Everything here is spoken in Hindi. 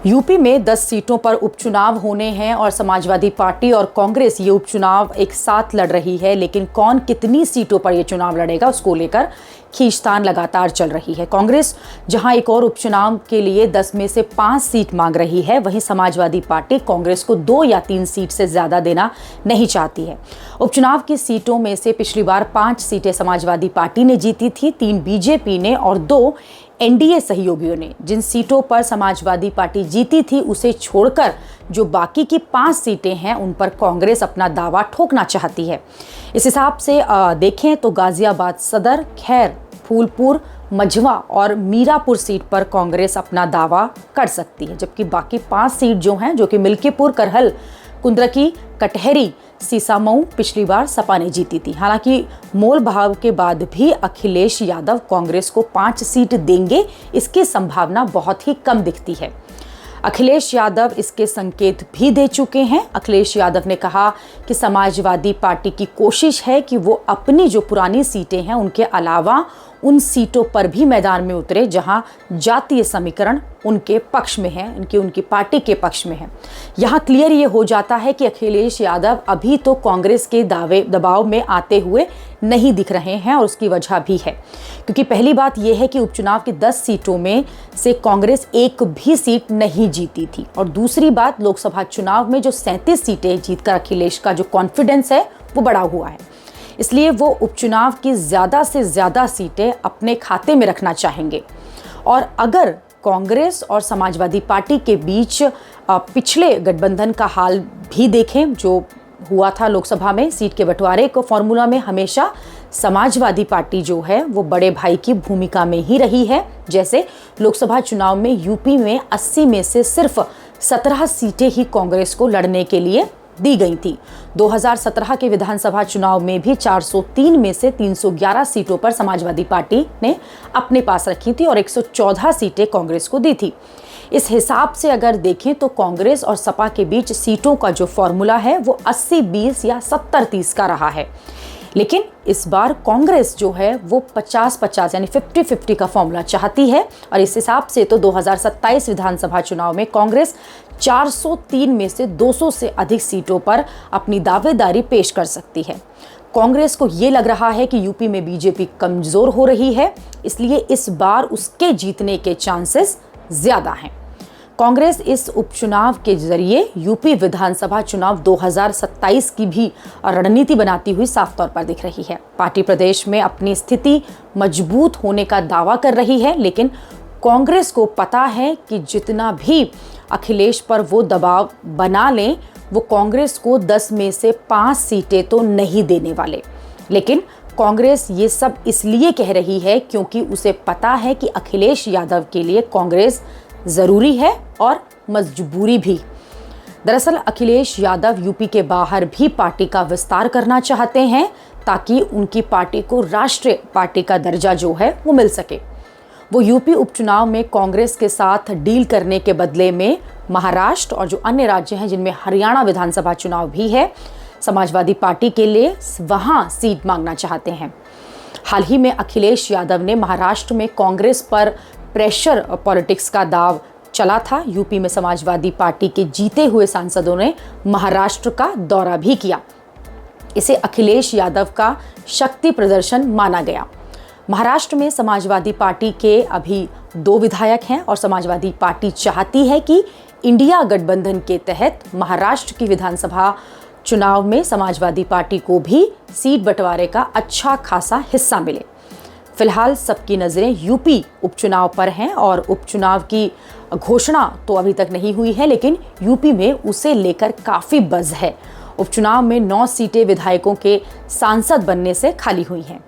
यूपी में 10 सीटों पर उपचुनाव होने हैं और समाजवादी पार्टी और कांग्रेस ये उपचुनाव एक साथ लड़ रही है। लेकिन कौन कितनी सीटों पर ये चुनाव लड़ेगा उसको लेकर खींचतान लगातार चल रही है। कांग्रेस जहां एक और उपचुनाव के लिए 10 में से 5 सीट मांग रही है, वहीं समाजवादी पार्टी कांग्रेस को 2 या 3 सीट से ज़्यादा देना नहीं चाहती है। उपचुनाव की सीटों में से पिछली बार 5 सीटें समाजवादी पार्टी ने जीती थी, 3 बीजेपी ने और 2 एनडीए सहयोगियों ने। जिन सीटों पर समाजवादी पार्टी जीती थी उसे छोड़कर जो बाकी की 5 सीटें हैं उन पर कांग्रेस अपना दावा ठोकना चाहती है। इस हिसाब से देखें तो गाजियाबाद सदर, खैर, फूलपुर, मझवा और मीरापुर सीट पर कांग्रेस अपना दावा कर सकती है, जबकि बाकी 5 सीट जो हैं, जो कि मिल्कीपुर, करहल, कुंद्रकी, कटहरी, सीसामऊ पिछली बार सपा ने जीती थी। हालांकि मोल भाव के बाद भी अखिलेश यादव कांग्रेस को 5 सीट देंगे, इसकी संभावना बहुत ही कम दिखती है। अखिलेश यादव इसके संकेत भी दे चुके हैं। अखिलेश यादव ने कहा कि समाजवादी पार्टी की कोशिश है कि वो अपनी जो पुरानी सीटें हैं उनके अलावा उन सीटों पर भी मैदान में उतरे जहां जातीय समीकरण उनके पक्ष में है, उनकी पार्टी के पक्ष में है। यहाँ क्लियर ये हो जाता है कि अखिलेश यादव अभी तो कांग्रेस के दबाव में आते हुए नहीं दिख रहे हैं और उसकी वजह भी है, क्योंकि पहली बात यह है कि उपचुनाव की 10 सीटों में से कांग्रेस एक भी सीट नहीं जीती थी, और दूसरी बात, लोकसभा चुनाव में जो 37 सीटें जीतकर अखिलेश का जो कॉन्फिडेंस है वो बढ़ा हुआ है। इसलिए वो उपचुनाव की ज़्यादा से ज़्यादा सीटें अपने खाते में रखना चाहेंगे। और अगर कांग्रेस और समाजवादी पार्टी के बीच पिछले गठबंधन का हाल भी देखें, जो हुआ था लोकसभा में सीट के बंटवारे को फॉर्मूला में हमेशा समाजवादी पार्टी जो है वो बड़े भाई की भूमिका में ही रही है। जैसे लोकसभा चुनाव में यूपी में 80 में से सिर्फ 17 सीटें ही कांग्रेस को लड़ने के लिए दी गई थी। 2017 के विधानसभा चुनाव में भी 403 में से 311 सीटों पर समाजवादी पार्टी ने अपने पास रखी थी और 114 सीटें कांग्रेस को दी थी। इस हिसाब से अगर देखें तो कांग्रेस और सपा के बीच सीटों का जो फॉर्मूला है वो 80-20 या 70-30 का रहा है। लेकिन इस बार कांग्रेस जो है वो 50-50 यानी 50-50 का फॉर्मूला चाहती है, और इस हिसाब से तो 2027 विधानसभा चुनाव में कांग्रेस 403 में से 200 से अधिक सीटों पर अपनी दावेदारी पेश कर सकती है। कांग्रेस को ये लग रहा है कि यूपी में बीजेपी कमजोर हो रही है, इसलिए इस बार उसके जीतने के चांसेस ज्यादा हैं। कांग्रेस इस उपचुनाव के जरिए यूपी विधानसभा चुनाव 2027 की भी रणनीति बनाती हुई साफ तौर पर दिख रही है। पार्टी प्रदेश में अपनी स्थिति मजबूत होने का दावा कर रही है, लेकिन कांग्रेस को पता है कि जितना भी अखिलेश पर वो दबाव बना लें, वो कांग्रेस को 10 में से 5 सीटें तो नहीं देने वाले। लेकिन कांग्रेस ये सब इसलिए कह रही है क्योंकि उसे पता है कि अखिलेश यादव के लिए कांग्रेस ज़रूरी है और मजबूरी भी। दरअसल अखिलेश यादव यूपी के बाहर भी पार्टी का विस्तार करना चाहते हैं, ताकि उनकी पार्टी को राष्ट्रीय पार्टी का दर्जा जो है वो मिल सके। वो यूपी उपचुनाव में कांग्रेस के साथ डील करने के बदले में महाराष्ट्र और जो अन्य राज्य हैं जिनमें हरियाणा विधानसभा चुनाव भी है, समाजवादी पार्टी के लिए वहाँ सीट मांगना चाहते हैं। हाल ही में अखिलेश यादव ने महाराष्ट्र में कांग्रेस पर प्रेशर पॉलिटिक्स का दाव चला था। यूपी में समाजवादी पार्टी के जीते हुए सांसदों ने महाराष्ट्र का दौरा भी किया। इसे अखिलेश यादव का शक्ति प्रदर्शन माना गया। महाराष्ट्र में समाजवादी पार्टी के अभी 2 विधायक हैं और समाजवादी पार्टी चाहती है कि इंडिया गठबंधन के तहत महाराष्ट्र की विधानसभा चुनाव में समाजवादी पार्टी को भी सीट बंटवारे का अच्छा खासा हिस्सा मिले। फिलहाल सबकी नज़रें यूपी उपचुनाव पर हैं और उपचुनाव की घोषणा तो अभी तक नहीं हुई है, लेकिन यूपी में उसे लेकर काफ़ी बज़ है। उपचुनाव में 9 सीटें विधायकों के सांसद बनने से खाली हुई हैं।